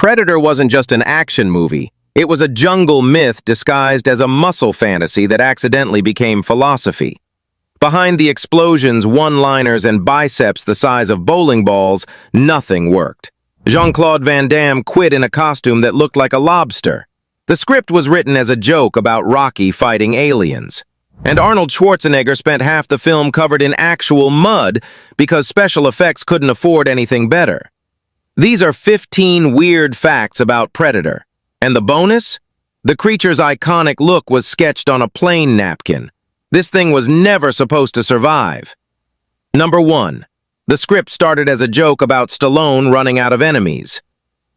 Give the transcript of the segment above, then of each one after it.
Predator wasn't just an action movie. It was a jungle myth disguised as a muscle fantasy that accidentally became philosophy. Behind the explosions, one-liners, and biceps the size of bowling balls, nothing worked. Jean-Claude Van Damme quit in a costume that looked like a lobster. The script was written as a joke about Rocky fighting aliens. And Arnold Schwarzenegger spent half the film covered in actual mud because special effects couldn't afford anything better. These are 15 weird facts about Predator. And the bonus? The creature's iconic look was sketched on a plain napkin. This thing was never supposed to survive. Number 1. The script started as a joke about Stallone running out of enemies.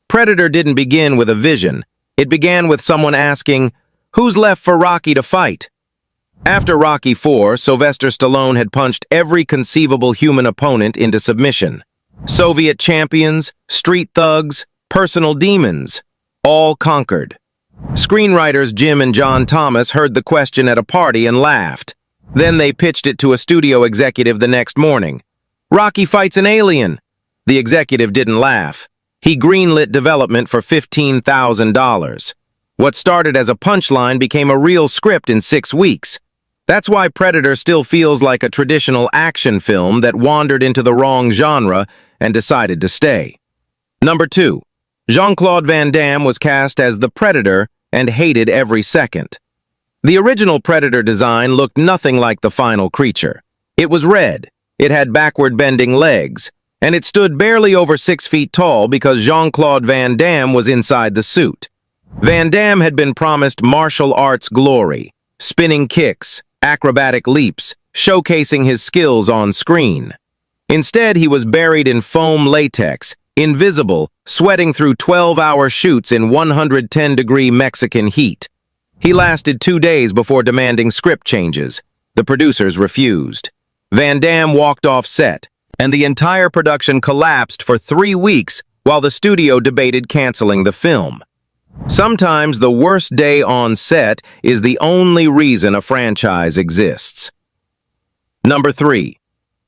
Predator didn't begin with a vision. It began with someone asking, "Who's left for Rocky to fight?" After Rocky IV, Sylvester Stallone had punched every conceivable human opponent into submission. Soviet champions, street thugs, personal demons, all conquered. Screenwriters Jim and John Thomas heard the question at a party and laughed. Then they pitched it to a studio executive the next morning. "Rocky fights an alien." The executive didn't laugh. He greenlit development for $15,000. What started as a punchline became a real script in 6 weeks. That's why Predator still feels like a traditional action film that wandered into the wrong genre and decided to stay. Number 2. Jean-Claude Van Damme was cast as the Predator and hated every second. The original Predator design looked nothing like the final creature. It was red, it had backward-bending legs, and it stood barely over 6 feet tall because Jean-Claude Van Damme was inside the suit. Van Damme had been promised martial arts glory, spinning kicks, acrobatic leaps, showcasing his skills on screen. Instead, he was buried in foam latex, invisible, sweating through 12-hour shoots in 110-degree Mexican heat. He lasted 2 days before demanding script changes. The producers refused. Van Damme walked off set, and the entire production collapsed for 3 weeks while the studio debated canceling the film. Sometimes the worst day on set is the only reason a franchise exists. Number 3.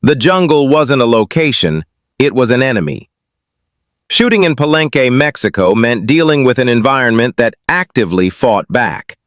The jungle wasn't a location, it was an enemy. Shooting in Palenque, Mexico meant dealing with an environment that actively fought back.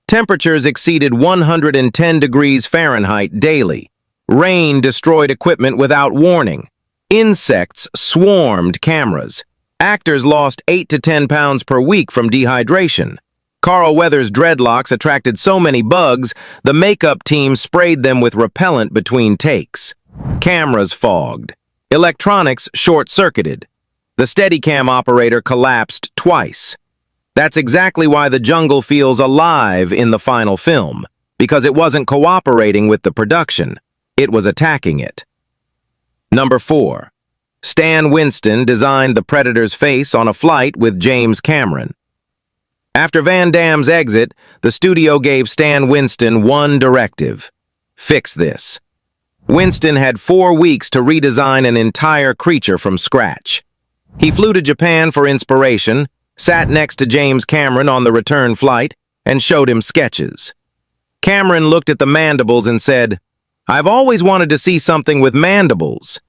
Temperatures exceeded 110 degrees Fahrenheit daily. Rain destroyed equipment without warning. Insects swarmed cameras. Actors lost 8 to 10 pounds per week from dehydration. Carl Weathers' dreadlocks attracted so many bugs, the makeup team sprayed them with repellent between takes. Cameras fogged. Electronics short-circuited. The Steadicam operator collapsed twice. That's exactly why the jungle feels alive in the final film, because it wasn't cooperating with the production. It was attacking it. Number 4. Stan Winston designed the Predator's face on a flight with James Cameron. After Van Damme's exit, the studio gave Stan Winston one directive: fix this. Winston had 4 weeks to redesign an entire creature from scratch. He flew to Japan for inspiration, sat next to James Cameron on the return flight, and showed him sketches. Cameron looked at the mandibles and said, "I've always wanted to see something with mandibles."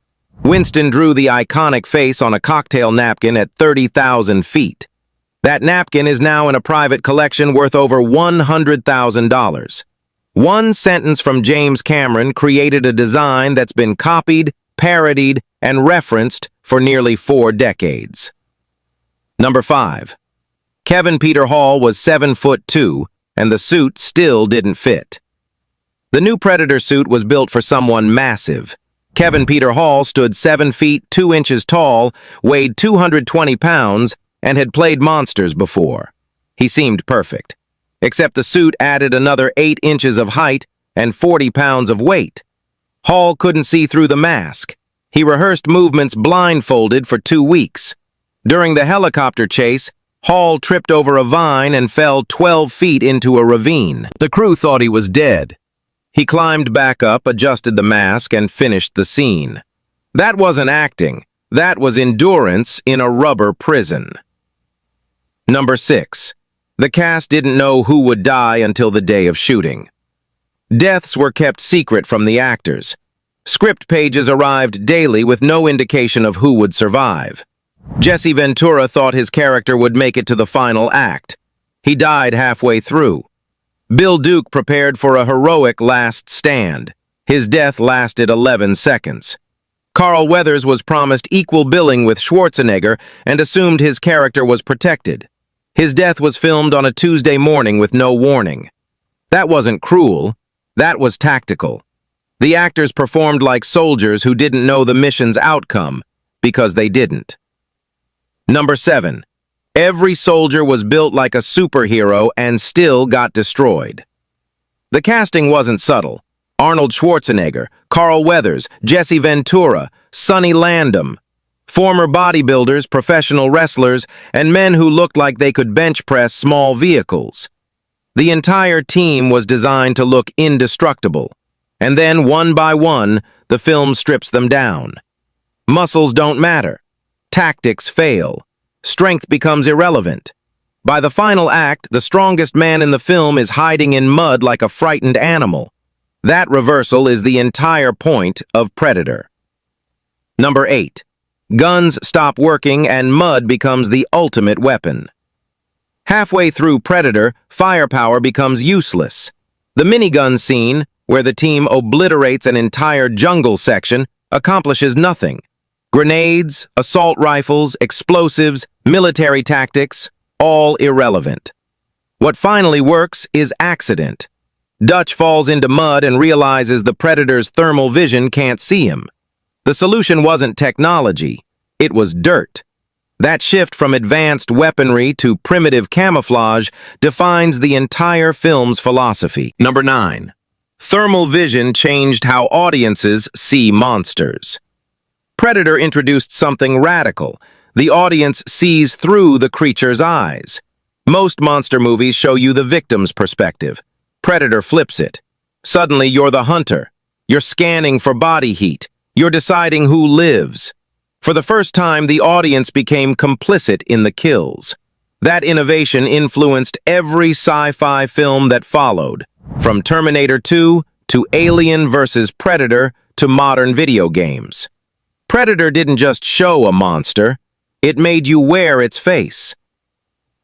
Winston drew the iconic face on a cocktail napkin at 30,000 feet. That napkin is now in a private collection worth over $100,000. One sentence from James Cameron created a design that's been copied, parodied, and referenced for nearly 4 decades. Number 5. Kevin Peter Hall was 7'2", and the suit still didn't fit. The new Predator suit was built for someone massive. Kevin Peter Hall stood 7 feet 2 inches tall, weighed 220 pounds, and had played monsters before. He seemed perfect. Except the suit added another 8 inches of height and 40 pounds of weight. Hall couldn't see through the mask. He rehearsed movements blindfolded for 2 weeks. During the helicopter chase, Hall tripped over a vine and fell 12 feet into a ravine. The crew thought he was dead. He climbed back up, adjusted the mask, and finished the scene. That wasn't acting. That was endurance in a rubber prison. Number 6. The cast didn't know who would die until the day of shooting. Deaths were kept secret from the actors. Script pages arrived daily with no indication of who would survive. Jesse Ventura thought his character would make it to the final act. He died halfway through. Bill Duke prepared for a heroic last stand. His death lasted 11 seconds. Carl Weathers was promised equal billing with Schwarzenegger and assumed his character was protected. His death was filmed on a Tuesday morning with no warning. That wasn't cruel. That was tactical. The actors performed like soldiers who didn't know the mission's outcome, because they didn't. Number 7. Every soldier was built like a superhero and still got destroyed. The casting wasn't subtle. Arnold Schwarzenegger, Carl Weathers, Jesse Ventura, Sonny Landham. Former bodybuilders, professional wrestlers, and men who looked like they could bench press small vehicles. The entire team was designed to look indestructible. And then, one by one, the film strips them down. Muscles don't matter. Tactics fail. Strength becomes irrelevant. By the final act, the strongest man in the film is hiding in mud like a frightened animal. That reversal is the entire point of Predator. Number 8. Guns stop working and mud becomes the ultimate weapon. Halfway through Predator, firepower becomes useless. The minigun scene, where the team obliterates an entire jungle section, accomplishes nothing. Grenades, assault rifles, explosives, military tactics, all irrelevant. What finally works is accident. Dutch falls into mud and realizes the Predator's thermal vision can't see him. The solution wasn't technology, it was dirt. That shift from advanced weaponry to primitive camouflage defines the entire film's philosophy. Number 9. Thermal vision changed how audiences see monsters. Predator introduced something radical. The audience sees through the creature's eyes. Most monster movies show you the victim's perspective. Predator flips it. Suddenly, you're the hunter. You're scanning for body heat. You're deciding who lives. For the first time, the audience became complicit in the kills. That innovation influenced every sci-fi film that followed, from Terminator 2 to Alien vs. Predator to modern video games. Predator didn't just show a monster, it made you wear its face.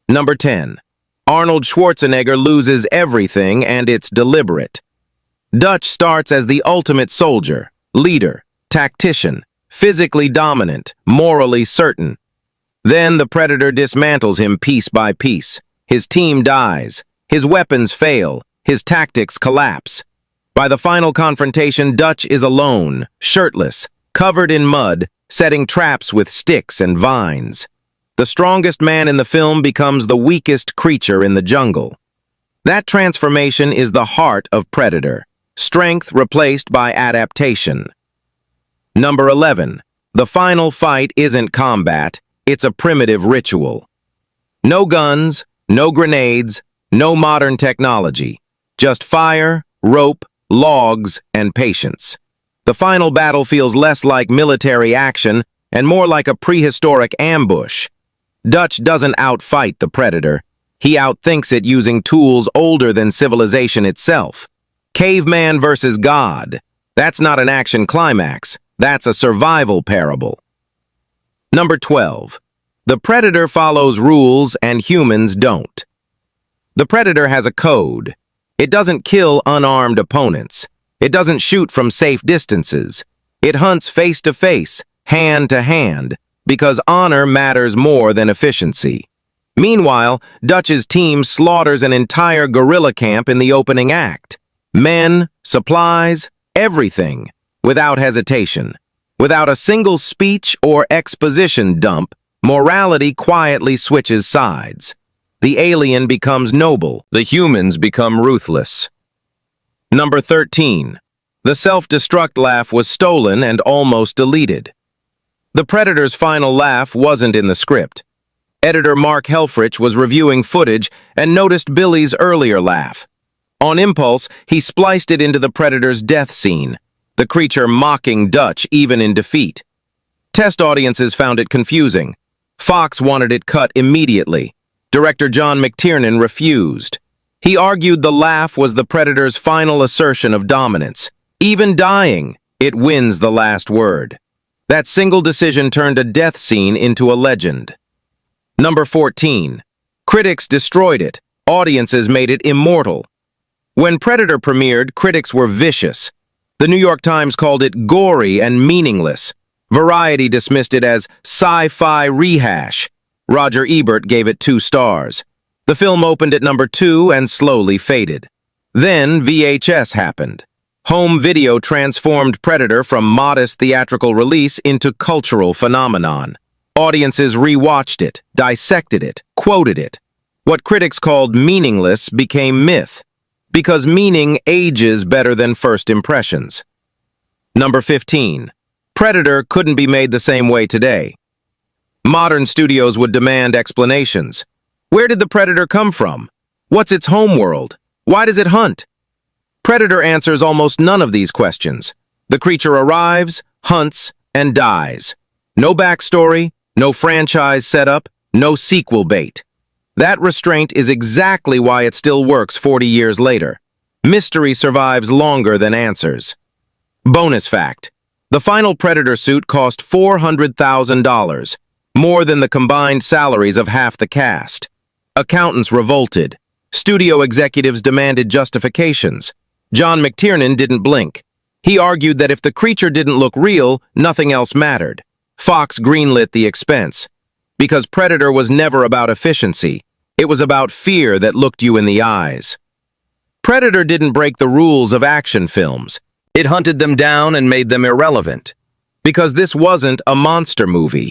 Number 10. Arnold Schwarzenegger loses everything, and it's deliberate. Dutch starts as the ultimate soldier, leader, tactician, physically dominant, morally certain. Then the Predator dismantles him piece by piece. His team dies. His weapons fail. His tactics collapse. By the final confrontation, Dutch is alone, shirtless, covered in mud, setting traps with sticks and vines. The strongest man in the film becomes the weakest creature in the jungle. That transformation is the heart of Predator. Strength replaced by adaptation. Number 11. The final fight isn't combat, it's a primitive ritual. No guns, no grenades, no modern technology. Just fire, rope, logs, and patience. The final battle feels less like military action and more like a prehistoric ambush. Dutch doesn't outfight the Predator. He outthinks it using tools older than civilization itself. Caveman versus God. That's not an action climax. That's a survival parable. Number 12. The Predator follows rules and humans don't. The Predator has a code. It doesn't kill unarmed opponents. It doesn't shoot from safe distances. It hunts face to face, hand to hand, because honor matters more than efficiency. Meanwhile, Dutch's team slaughters an entire guerrilla camp in the opening act. Men, supplies, everything, without hesitation. Without a single speech or exposition dump, morality quietly switches sides. The alien becomes noble. The humans become ruthless. Number 13. The self-destruct laugh was stolen and almost deleted. The Predator's final laugh wasn't in the script. Editor Mark Helfrich was reviewing footage and noticed Billy's earlier laugh. On impulse, he spliced it into the Predator's death scene, the creature mocking Dutch even in defeat. Test audiences found it confusing. Fox wanted it cut immediately. Director John McTiernan refused. He argued the laugh was the Predator's final assertion of dominance. Even dying, it wins the last word. That single decision turned a death scene into a legend. Number 14. Critics destroyed it. Audiences made it immortal. When Predator premiered, critics were vicious. The New York Times called it gory and meaningless. Variety dismissed it as sci-fi rehash. Roger Ebert gave it 2 stars. The film opened at number 2 and slowly faded. Then VHS happened. Home video transformed Predator from modest theatrical release into cultural phenomenon. Audiences rewatched it, dissected it, quoted it. What critics called meaningless became myth, because meaning ages better than first impressions. Number 15. Predator couldn't be made the same way today. Modern studios would demand explanations. Where did the Predator come from? What's its homeworld? Why does it hunt? Predator answers almost none of these questions. The creature arrives, hunts, and dies. No backstory, no franchise setup, no sequel bait. That restraint is exactly why it still works 40 years later. Mystery survives longer than answers. Bonus fact: the final Predator suit cost $400,000, more than the combined salaries of half the cast. Accountants revolted. Studio executives demanded justifications. John McTiernan didn't blink. He argued that if the creature didn't look real, nothing else mattered. Fox greenlit the expense. Because Predator was never about efficiency. It was about fear that looked you in the eyes. Predator didn't break the rules of action films. It hunted them down and made them irrelevant. Because this wasn't a monster movie.